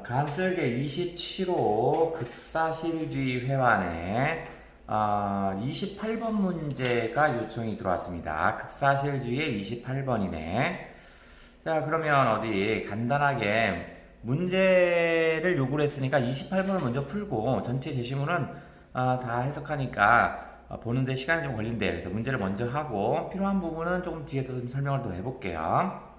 간설계 27호 극사실주의 회환에 28번 문제가 요청이 들어왔습니다. 극사실주의의 28번이네. 자, 그러면 어디 간단하게 문제를 요구를 했으니까 28번을 먼저 풀고 전체 제시문은 다 해석하니까 보는데 시간이 좀 걸린대요. 그래서 문제를 먼저 하고 필요한 부분은 조금 뒤에 또 설명을 더 해볼게요.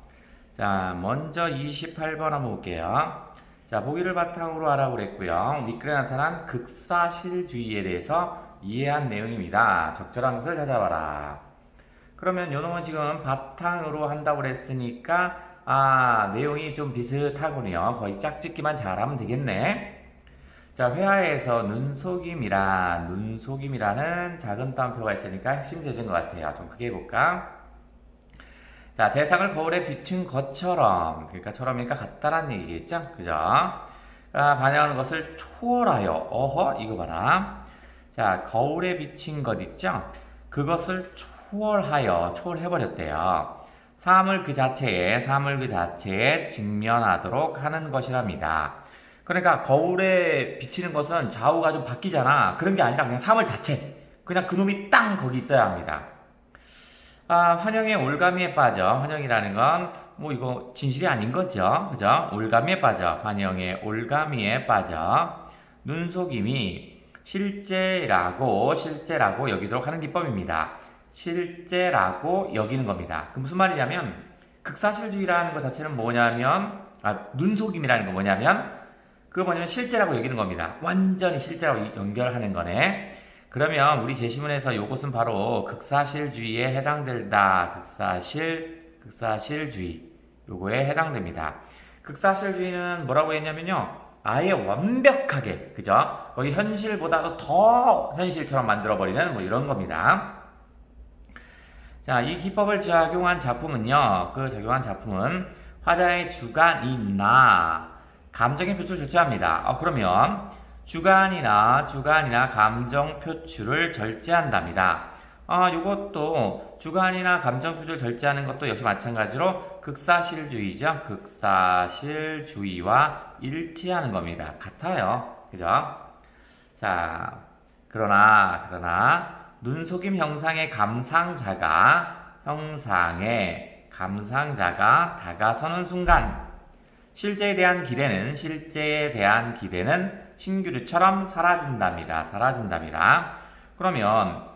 자, 먼저 28번 한번 볼게요. 자, 보기를 바탕으로 하라고 그랬고요. 윗글에 나타난 극사실주의에 대해서 이해한 내용입니다. 적절한 것을 찾아봐라. 그러면 요 놈은 지금 바탕으로 한다고 그랬으니까 내용이 좀 비슷하군요. 거의 짝짓기만 잘하면 되겠네. 자, 회화에서 눈속임이라는 작은 따옴표가 있으니까 핵심 제시인 것 같아요. 좀 크게 해볼까? 자, 대상을 거울에 비춘 것처럼, 그러니까 처럼이니까 같다라는 얘기겠죠? 그죠? 반영하는 것을 초월하여, 어허, 이거 봐라. 자, 거울에 비친 것 있죠? 그것을 초월해버렸대요. 사물 그 자체에 직면하도록 하는 것이랍니다. 그러니까 거울에 비치는 것은 좌우가 좀 바뀌잖아. 그런 게 아니라 그냥 사물 자체. 그냥 그놈이 땅 거기 있어야 합니다. 환영의 올가미에 빠져. 환영이라는 건, 이거 진실이 아닌 거죠. 그죠? 올가미에 빠져. 환영의 올가미에 빠져. 눈속임이 실제라고 여기도록 하는 기법입니다. 실제라고 여기는 겁니다. 그 무슨 말이냐면, 극사실주의라는 것 자체는 뭐냐면, 눈속임이라는 건 뭐냐면, 그거 뭐냐면 실제라고 여기는 겁니다. 완전히 실제라고 연결하는 거네. 그러면 우리 제시문에서 요것은 바로 극사실주의에 해당된다. 극사실주의. 요거에 해당됩니다. 극사실주의는 뭐라고 했냐면요. 아예 완벽하게, 그죠? 거기 현실보다도 더 현실처럼 만들어버리는 이런 겁니다. 자, 이 기법을 적용한 작품은요. 그 적용한 작품은 화자의 주관이나 감정의 표출을 절제합니다. 그러면 주관이나 감정 표출을 절제한답니다. 요것도 주관이나 감정 표출을 절제하는 것도 역시 마찬가지로 극사실주의죠. 극사실주의와 일치하는 겁니다. 같아요. 그죠? 자, 그러나 눈속임 형상의 감상자가 다가서는 순간 실제에 대한 기대는 신규류처럼 사라진답니다. 그러면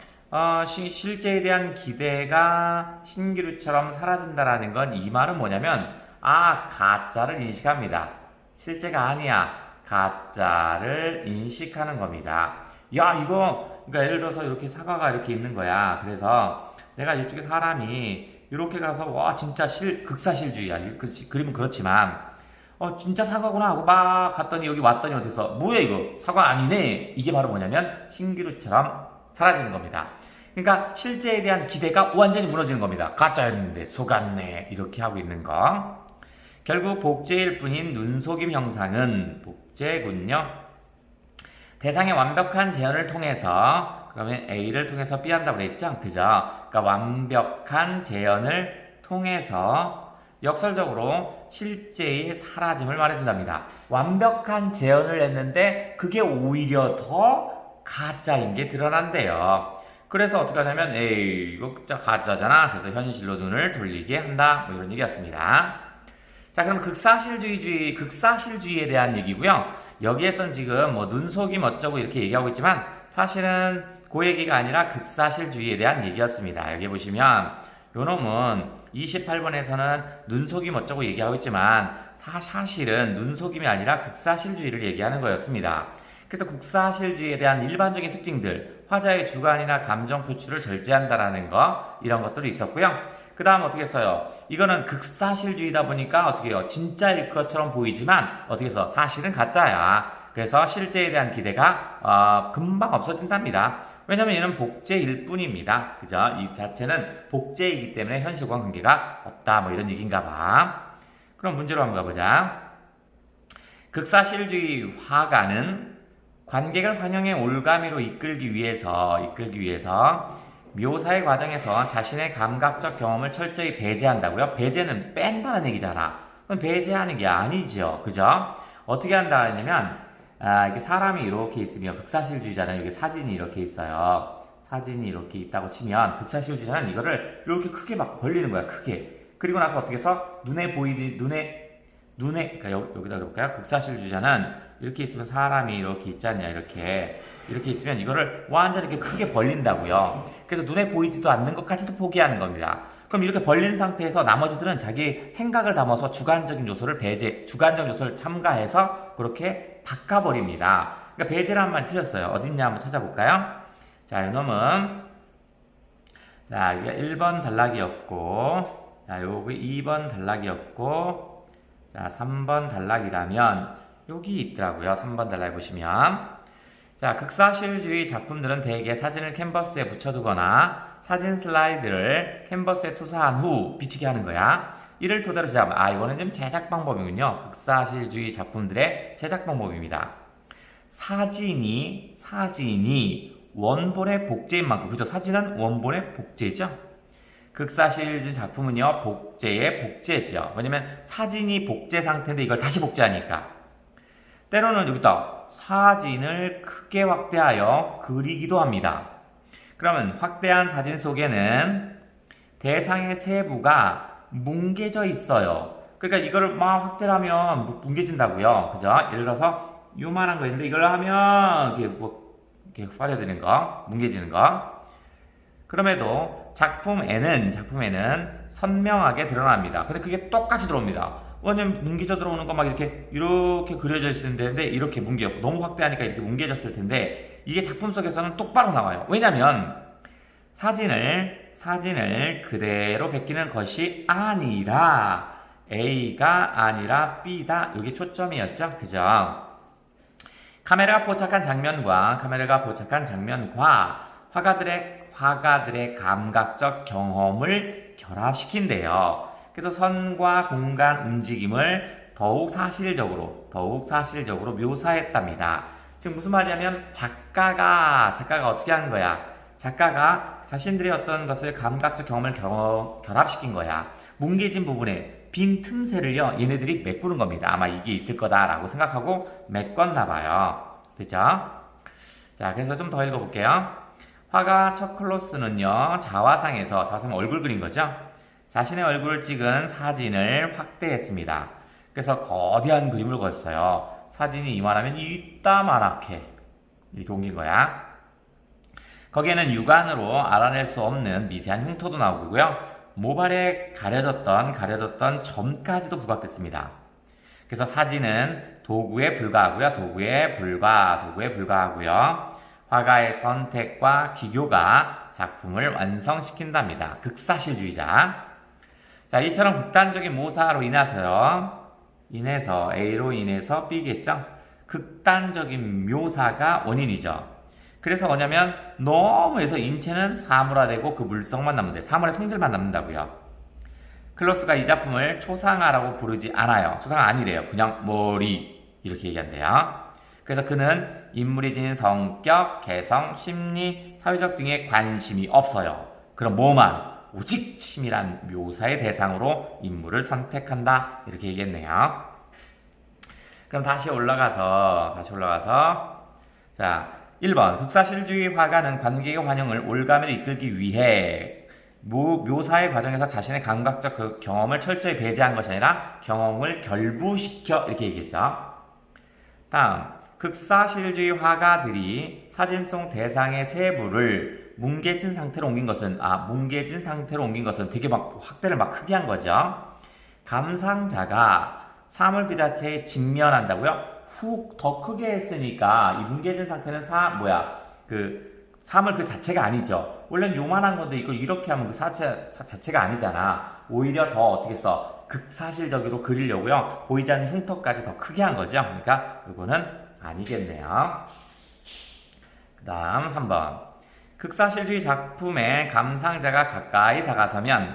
실제에 대한 기대가 신규류처럼 사라진다라는 건 이 말은 뭐냐면 가짜를 인식합니다. 실제가 아니야. 가짜를 인식하는 겁니다. 그러니까 예를 들어서 이렇게 사과가 이렇게 있는 거야. 그래서 내가 이쪽에 사람이 이렇게 가서 진짜 극사실주의야. 그림은 그렇지만 진짜 사과구나 하고 막 갔더니 여기 왔더니 어디서 뭐야 이거 사과 아니네. 이게 바로 뭐냐면 신기루처럼 사라지는 겁니다. 그러니까 실제에 대한 기대가 완전히 무너지는 겁니다. 가짜였는데 속았네. 이렇게 하고 있는 거. 결국 복제일 뿐인 눈속임 형상은 복제군요. 대상의 완벽한 재현을 통해서 그러면 A를 통해서 B 한다고 그랬죠? 그죠? 그러니까 완벽한 재현을 통해서 역설적으로 실제의 사라짐을 말해준답니다. 완벽한 재현을 했는데 그게 오히려 더 가짜인 게 드러난대요. 그래서 어떻게 하냐면 이거 진짜 가짜잖아. 그래서 현실로 눈을 돌리게 한다. 이런 얘기였습니다. 자, 그럼 극사실주의에 대한 얘기고요. 여기에선 지금 눈속임 어쩌고 이렇게 얘기하고 있지만 사실은 그 얘기가 아니라 극사실주의에 대한 얘기였습니다. 여기 보시면 요 놈은 28번에서는 눈속임 어쩌고 얘기하고 있지만 사실은 눈속임이 아니라 극사실주의를 얘기하는 거였습니다. 그래서 극사실주의에 대한 일반적인 특징들, 화자의 주관이나 감정 표출을 절제한다라는 거, 이런 것들이 있었고요. 그 다음 어떻게 써요? 이거는 극사실주의다 보니까 어떻게 해요? 진짜일 것처럼 보이지만 어떻게 해서 사실은 가짜야. 그래서 실제에 대한 기대가 금방 없어진답니다. 왜냐면 얘는 복제일 뿐입니다. 그죠? 이 자체는 복제이기 때문에 현실과 관계가 없다. 이런 얘기인가 봐. 그럼 문제로 한번 가보자. 극사실주의 화가는 관객을 환영의 올가미로 이끌기 위해서 묘사의 과정에서 자신의 감각적 경험을 철저히 배제한다고요? 배제는 뺀다는 얘기잖아. 그럼 배제하는 게 아니죠. 그죠? 어떻게 한다 하냐면, 이게 사람이 이렇게 있으면 극사실주의자는 여기 사진이 이렇게 있어요. 사진이 이렇게 있다고 치면 극사실주의자는 이거를 이렇게 크게 막 벌리는 거야. 크게. 그리고 나서 어떻게 해서 그러니까 여기다 볼까요? 극사실주의자는 이렇게 있으면 사람이 이렇게 있지 않냐. 이렇게 있으면 이거를 완전히 이렇게 크게 벌린다고요. 그래서 눈에 보이지도 않는 것까지도 포기하는 겁니다. 그럼 이렇게 벌린 상태에서 나머지들은 자기 생각을 담아서 주관적인 요소를 첨가해서 그렇게 바꿔버립니다. 그러니까 배제란 말 틀렸어요. 어딨냐 한번 찾아볼까요? 자, 이놈은 자, 이게 1번 단락이었고, 자, 여기 2번 단락이었고, 자, 3번 단락이라면 여기 있더라고요. 3번 단락 보시면. 자, 극사실주의 작품들은 대개 사진을 캔버스에 붙여두거나 사진 슬라이드를 캔버스에 투사한 후 비치게 하는 거야. 이를 토대로 이거는 좀 제작 방법이군요. 극사실주의 작품들의 제작 방법입니다. 사진이 원본의 복제인 만큼, 그죠? 사진은 원본의 복제죠. 극사실주의 작품은요, 복제의 복제죠. 왜냐면 사진이 복제 상태인데 이걸 다시 복제하니까. 때로는 여기다 사진을 크게 확대하여 그리기도 합니다. 그러면 확대한 사진 속에는 대상의 세부가 뭉개져 있어요. 그러니까 이거를 막 확대를 하면 뭉개진다고요. 그죠? 예를 들어서 요만한 거 있는데 이걸 하면 이렇게 빠져드는 거, 뭉개지는 거. 그럼에도 작품에는 선명하게 드러납니다. 근데 그게 똑같이 들어옵니다. 왜냐면 뭉개져 들어오는 거 막 이렇게 그려져 있을 텐데 이렇게 너무 확대하니까 이렇게 뭉개졌을 텐데 이게 작품 속에서는 똑바로 나와요. 왜냐면 사진을 그대로 베끼는 것이 아니라 A가 아니라 B다. 이게 초점이었죠. 그죠? 카메라가 포착한 장면과 화가들의 감각적 경험을 결합시킨대요. 그래서 선과 공간 움직임을 더욱 사실적으로 묘사했답니다. 지금 무슨 말이냐면 작가가 어떻게 하는 거야? 작가가 자신들의 어떤 것을 감각적 경험을 결합시킨 거야. 뭉개진 부분에 빈 틈새를요, 얘네들이 메꾸는 겁니다. 아마 이게 있을 거다라고 생각하고 메꿨나 봐요. 됐죠? 자, 그래서 좀 더 읽어볼게요. 화가 척클로스는요, 자화상은 얼굴 그린 거죠? 자신의 얼굴을 찍은 사진을 확대했습니다. 그래서 거대한 그림을 그렸어요. 사진이 이만하면 이따만하게 이렇게 옮긴 거야. 거기에는 육안으로 알아낼 수 없는 미세한 흉터도 나오고요. 모발에 가려졌던 점까지도 부각됐습니다. 그래서 사진은 도구에 불과하고요. 화가의 선택과 기교가 작품을 완성시킨답니다. 극사실주의자. 자, 이처럼 극단적인 묘사로 A로 인해서 B겠죠? 극단적인 묘사가 원인이죠. 그래서 뭐냐면 너무 해서 인체는 사물화되고 그 물성만 남는데 사물의 성질만 남는다고요. 클로스가 이 작품을 초상화라고 부르지 않아요. 초상화 아니래요. 그냥 머리 이렇게 얘기한대요. 그래서 그는 인물이 지닌 성격, 개성, 심리, 사회적 등에 관심이 없어요. 그럼 오직 치밀한 묘사의 대상으로 인물을 선택한다. 이렇게 얘기했네요. 그럼 다시 올라가서 자, 1번 극사실주의 화가는 관객의 환영을 올가매로 이끌기 위해 묘사의 과정에서 자신의 감각적 경험을 철저히 배제한 것이 아니라 경험을 결부시켜 이렇게 얘기했죠. 다음, 극사실주의 화가들이 사진 속 대상의 세부를 뭉개진 상태로 옮긴 것은 되게 막 확대를 막 크게 한 거죠. 감상자가 사물 그 자체에 직면한다고요? 더 크게 했으니까 이 뭉개진 상태는 사물 그 자체가 아니죠. 원래는 요만한 건데 이걸 이렇게 하면 그 자체가 아니잖아. 오히려 더 어떻게 극사실적으로 그리려고요. 보이지 않는 흉터까지 더 크게 한 거죠. 그러니까 이거는 아니겠네요. 그 다음 3번. 극사실주의 작품에 감상자가 가까이 다가서면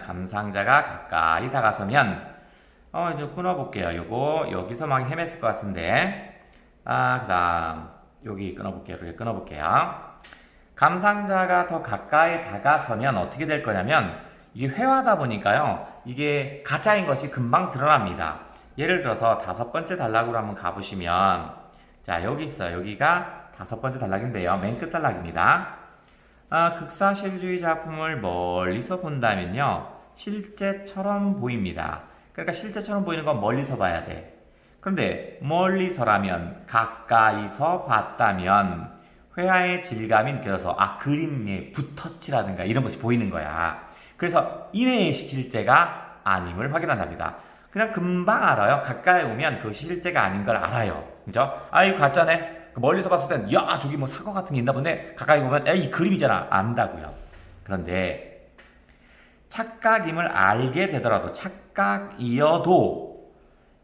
이제 끊어볼게요. 여기서 막 헤맸을 것 같은데. 그 다음 여기 끊어볼게요. 감상자가 더 가까이 다가서면 어떻게 될 거냐면 이게 회화다 보니까요. 이게 가짜인 것이 금방 드러납니다. 예를 들어서 5번째 단락으로 한번 가보시면, 자, 여기 있어요. 여기가 5번째 단락인데요. 맨 끝 단락입니다. 극사실주의 작품을 멀리서 본다면요, 실제처럼 보입니다. 그러니까 실제처럼 보이는 건 멀리서 봐야 돼. 그런데 멀리서라면, 가까이서 봤다면 회화의 질감이 느껴져서 그림의 붓터치라든가 이런 것이 보이는 거야. 그래서 이내의 실제가 아님을 확인한답니다. 그냥 금방 알아요. 가까이 오면 그것이 실제가 아닌 걸 알아요. 그죠? 이거 가짜네. 멀리서 봤을 땐, 야, 저기 뭐 사과 같은 게 있나 본데, 가까이 보면, 이 그림이잖아. 안다고요. 그런데, 착각임을 알게 되더라도, 착각이어도,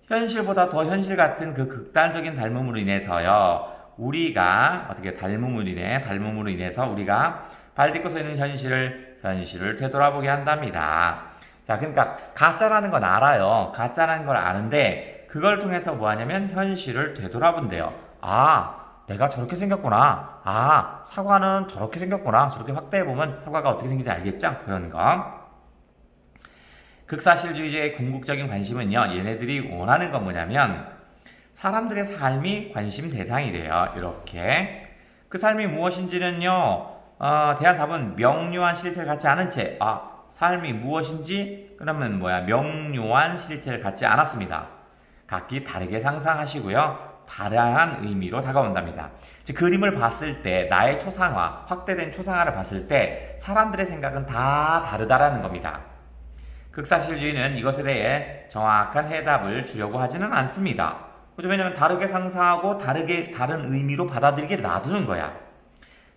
현실보다 더 현실 같은 그 극단적인 닮음으로 인해서요, 우리가, 닮음으로 인해서 우리가 발 딛고 서 있는 현실을 되돌아보게 한답니다. 자, 그러니까, 가짜라는 건 알아요. 가짜라는 걸 아는데, 그걸 통해서 뭐 하냐면, 현실을 되돌아본대요. 내가 저렇게 생겼구나. 사과는 저렇게 생겼구나. 저렇게 확대해보면 사과가 어떻게 생긴지 알겠죠? 그런 거. 극사실주의자의 궁극적인 관심은요, 얘네들이 원하는 건 뭐냐면, 사람들의 삶이 관심 대상이래요. 이렇게. 그 삶이 무엇인지는요, 대한 답은 명료한 실체를 갖지 않은 채, 삶이 무엇인지, 그러면 명료한 실체를 갖지 않았습니다. 각기 다르게 상상하시고요. 다양한 의미로 다가온답니다. 즉, 그림을 봤을 때 나의 초상화, 확대된 초상화를 봤을 때 사람들의 생각은 다 다르다라는 겁니다. 극사실주의는 이것에 대해 정확한 해답을 주려고 하지는 않습니다. 왜냐하면 다르게 상상하고 다른 의미로 받아들이게 놔두는 거야.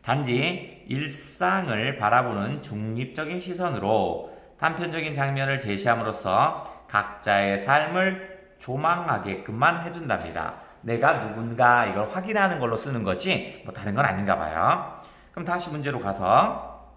단지 일상을 바라보는 중립적인 시선으로 단편적인 장면을 제시함으로써 각자의 삶을 조망하게끔만 해준답니다. 내가 누군가 이걸 확인하는 걸로 쓰는 거지 뭐 다른 건 아닌가 봐요. 그럼 다시 문제로 가서,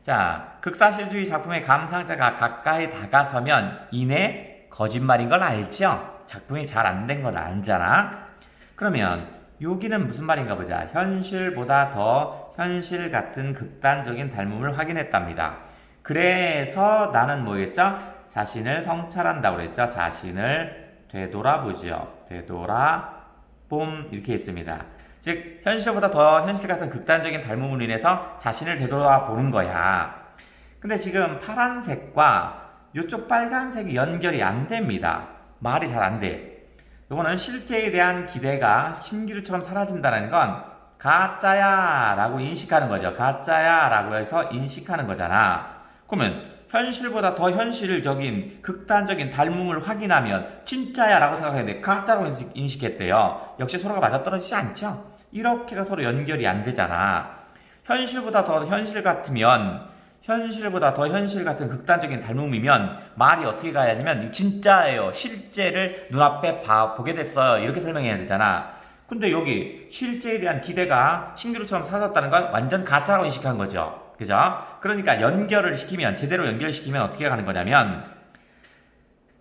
자, 극사실주의 작품의 감상자가 가까이 다가서면 이내 거짓말인 걸 알죠? 작품이 잘 안 된 걸 알잖아. 그러면 여기는 무슨 말인가 보자. 현실보다 더 현실 같은 극단적인 닮음을 확인했답니다. 그래서 나는 뭐겠죠? 자신을 성찰한다고 그랬죠? 자신을 되돌아보죠. 되돌아봄, 이렇게 있습니다. 즉, 현실보다 더 현실 같은 극단적인 닮음으로 인해서 자신을 되돌아보는 거야. 근데 지금 파란색과 이쪽 빨간색이 연결이 안 됩니다. 말이 잘 안 돼. 이거는 실제에 대한 기대가 신기루처럼 사라진다는 건 가짜야 라고 인식하는 거죠. 가짜야 라고 해서 인식하는 거잖아. 그러면 현실보다 더 현실적인 극단적인 닮음을 확인하면 진짜야 라고 생각했는데 가짜라고 인식했대요. 역시 서로가 맞아떨어지지 않죠? 이렇게가 서로 연결이 안 되잖아. 현실보다 더 현실 같으면, 현실보다 더 현실 같은 극단적인 닮음이면 말이 어떻게 가야 하냐면 진짜예요, 실제를 눈앞에 보게 됐어요, 이렇게 설명해야 되잖아. 근데 여기 실제에 대한 기대가 신기루처럼 사라졌다는 건 완전 가짜라고 인식한 거죠. 그죠? 그러니까 제대로 연결시키면 어떻게 가는 거냐면,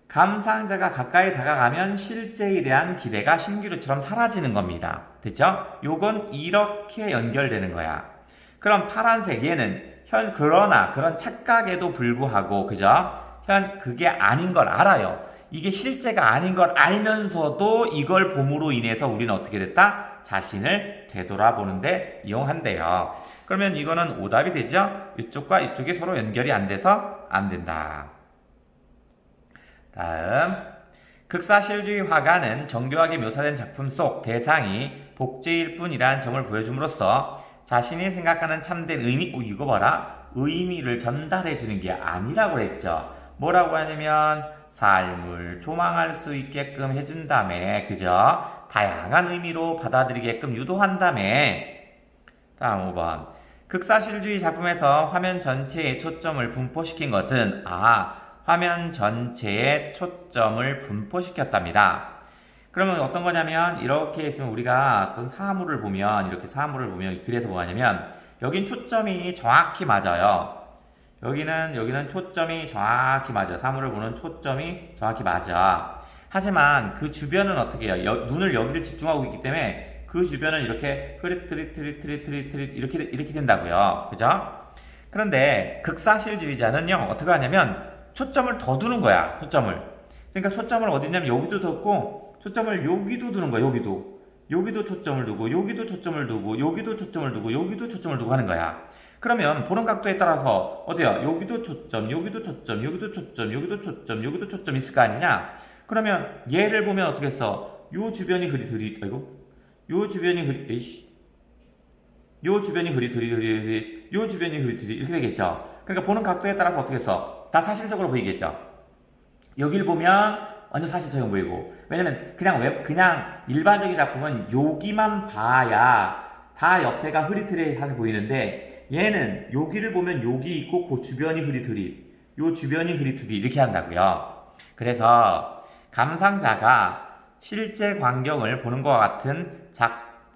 감상자가 가까이 다가가면 실제에 대한 기대가 신기루처럼 사라지는 겁니다. 됐죠? 요건 이렇게 연결되는 거야. 그럼 파란색, 얘는 그러나 그런 착각에도 불구하고, 그죠? 그게 아닌 걸 알아요. 이게 실제가 아닌 걸 알면서도 이걸 봄으로 인해서 우리는 어떻게 됐다? 자신을 되돌아보는데 이용한대요. 그러면 이거는 오답이 되죠? 이쪽과 이쪽이 서로 연결이 안 돼서 안 된다. 다음, 극사실주의 화가는 정교하게 묘사된 작품 속 대상이 복제일 뿐이라는 점을 보여줌으로써 자신이 생각하는 참된 의미, 이거 봐라, 의미를 전달해 주는 게 아니라고 했죠. 뭐라고 하냐면 삶을 조망할 수 있게끔 해준다며, 그죠? 다양한 의미로 받아들이게끔 유도한다며. 다음 5번, 극사실주의 작품에서 화면 전체에 초점을 분포시킨 것은 화면 전체에 초점을 분포시켰답니다. 그러면 어떤 거냐면, 이렇게 있으면 우리가 어떤 사물을 보면, 그래서 뭐 하냐면 여긴 초점이 정확히 맞아요. 여기는 초점이 정확히 맞아. 사물을 보는 초점이 정확히 맞아. 하지만 그 주변은 어떻게 해요? 눈을 여기를 집중하고 있기 때문에 그 주변은 이렇게 흐릿 이렇게 된다고요. 그죠? 그런데 극사실주의자는요, 어떻게 하냐면 초점을 더 두는 거야. 초점을. 그러니까 초점을 어디냐면 여기도 뒀고 초점을 여기도 두는 거야. 여기도 초점을 두고 여기도 초점을 두고 여기도 초점을 두고 여기도 초점을 두고 하는 거야. 그러면 보는 각도에 따라서 어디야? 여기도 초점, 여기도 초점, 여기도 초점, 여기도 초점, 여기도 초점 있을 거 아니냐? 그러면 얘를 보면 어떻게 했어? 요 주변이 흐릿흐릿, 아이고, 요 주변이 흐릿, 에이씨, 요 주변이 흐릿흐릿, 요 주변이 흐릿흐릿 이렇게 되겠죠? 그러니까 보는 각도에 따라서 어떻게 했어? 다 사실적으로 보이겠죠? 여길 보면 완전 사실적인 보이고, 왜냐면 그냥 일반적인 작품은 여기만 봐야 다 옆에가 흐릿흐릿하게 보이는데, 얘는 여기를 보면 여기 있고 그 주변이 흐릿흐릿, 요 주변이 흐릿흐릿 이렇게 한다고요. 그래서 감상자가 실제 광경을 보는 것과 같은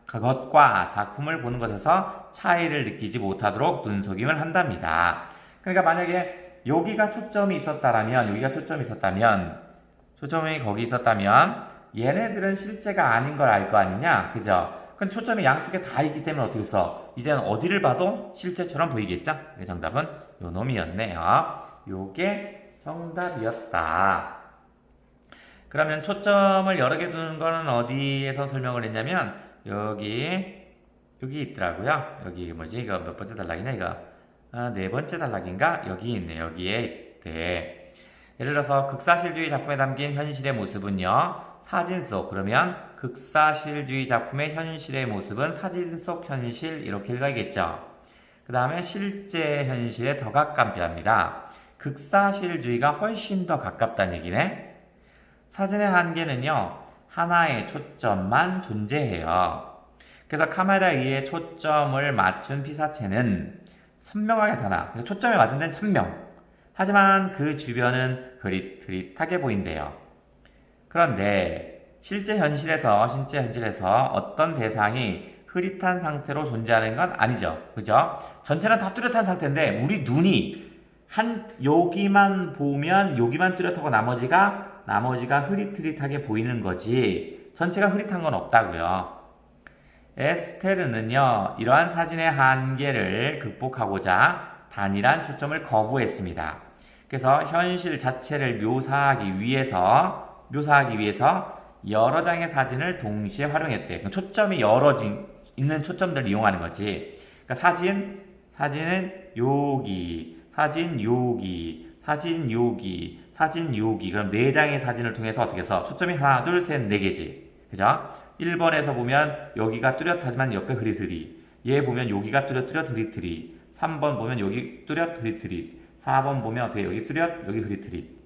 그것과 작품을 보는 것에서 차이를 느끼지 못하도록 눈속임을 한답니다. 그러니까 만약에 여기가 초점이 있었다면 초점이 거기 있었다면 얘네들은 실제가 아닌 걸 알 거 아니냐, 그죠? 근데 초점이 양쪽에 다 있기 때문에 어떻게 써? 이제는 어디를 봐도 실제처럼 보이겠죠? 정답은 요 놈이었네요. 요게 정답이었다. 그러면 초점을 여러 개 두는 거는 어디에서 설명을 했냐면 여기 있더라고요. 여기 뭐지? 이거 몇 번째 단락이냐 이거? 네 번째 단락인가? 여기 있네. 여기에 있대. 예를 들어서 극사실주의 작품에 담긴 현실의 모습은요. 사진 속, 그러면 극사실주의 작품의 현실의 모습은 사진 속 현실 이렇게 읽어야겠죠. 그 다음에 실제 현실에 더 가깝답니다. 극사실주의가 훨씬 더 가깝다는 얘기네. 사진의 한계는요. 하나의 초점만 존재해요. 그래서 카메라에 의해 초점을 맞춘 피사체는 선명하게 나타나. 초점에 맞은 데는 선명. 하지만 그 주변은 흐릿흐릿하게 보인대요. 그런데 실제 현실에서 어떤 대상이 흐릿한 상태로 존재하는 건 아니죠. 그죠? 전체는 다 뚜렷한 상태인데 우리 눈이 여기만 보면 여기만 뚜렷하고 나머지가 흐릿흐릿하게 보이는 거지 전체가 흐릿한 건 없다고요. 에스테르는요, 이러한 사진의 한계를 극복하고자 단일한 초점을 거부했습니다. 그래서 현실 자체를 묘사하기 위해서 여러 장의 사진을 동시에 활용했대. 초점이 있는 초점들을 이용하는 거지. 그러니까 사진은 여기, 사진 여기. 그럼 4장의 사진을 통해서 어떻게 해서 초점이 하나, 둘, 셋, 4개지. 그죠? 1번에서 보면 여기가 뚜렷하지만 옆에 흐릿흐릿. 얘 보면 여기가 뚜렷 흐릿흐릿. 3번 보면 여기 뚜렷 흐릿흐릿. 4번 보면 어떻게 여기 뚜렷 여기 흐릿흐릿.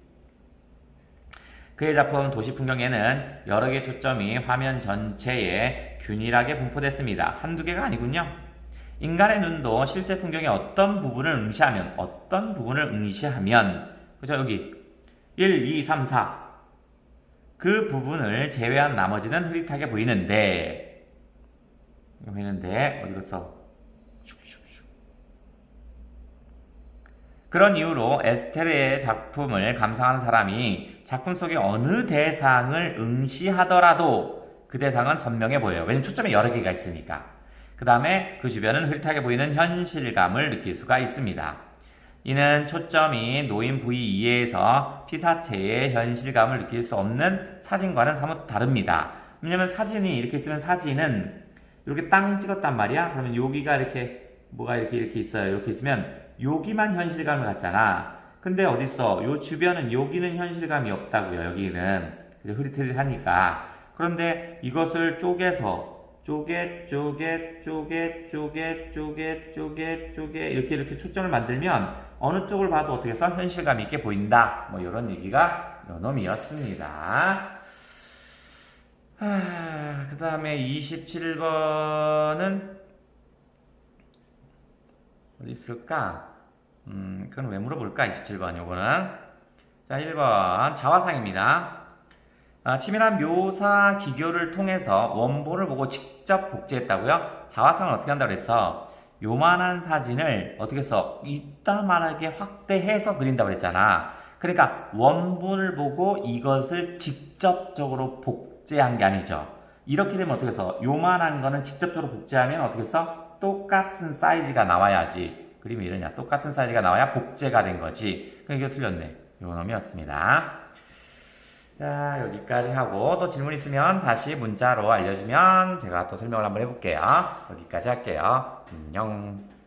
그의 작품 도시풍경에는 여러 개의 초점이 화면 전체에 균일하게 분포됐습니다. 한두 개가 아니군요. 인간의 눈도 실제 풍경의 어떤 부분을 응시하면 그죠? 여기 1, 2, 3, 4 그 부분을 제외한 나머지는 흐릿하게 보이는데 어디 갔어? 그런 이유로 에스테르의 작품을 감상하는 사람이 작품 속의 어느 대상을 응시하더라도 그 대상은 선명해 보여요. 왜냐면 초점이 여러 개가 있으니까. 그 다음에 그 주변은 흐릿하게 보이는 현실감을 느낄 수가 있습니다. 이는 초점이 놓인 부위 이외에서 피사체의 현실감을 느낄 수 없는 사진과는 사뭇 다릅니다. 왜냐면 사진이 이렇게 있으면 사진은 이렇게 땅 찍었단 말이야. 그러면 여기가 이렇게 뭐가 이렇게 있어요. 이렇게 있으면 여기만 현실감을 갖잖아. 근데 어딨어? 요 주변은 여기는 현실감이 없다고요. 여기는 흐릿흐릿하니까. 그런데 이것을 쪼개서 이렇게 초점을 만들면 어느 쪽을 봐도 어떻게 해서 현실감 있게 보인다. 뭐 이런 얘기가 요놈이었습니다. 그 다음에 27번은 어디 있을까? 그건 왜 물어볼까? 27번 요거는. 자, 1번 자화상입니다. 치밀한 묘사 기교를 통해서 원본을 보고 직접 복제했다고요? 자화상을 어떻게 한다고 그랬어? 요만한 사진을 어떻게 써? 이따만하게 확대해서 그린다고 그랬잖아. 그러니까 원본을 보고 이것을 직접적으로 복제한 게 아니죠. 이렇게 되면 어떻게 써? 요만한 거는 직접적으로 복제하면 어떻게 써? 똑같은 사이즈가 나와야지. 그림이 이러냐? 똑같은 사이즈가 나와야 복제가 된 거지. 그럼 이거 틀렸네. 요 놈이었습니다. 자, 여기까지 하고 또 질문 있으면 다시 문자로 알려주면 제가 또 설명을 한번 해볼게요. 여기까지 할게요. 안녕.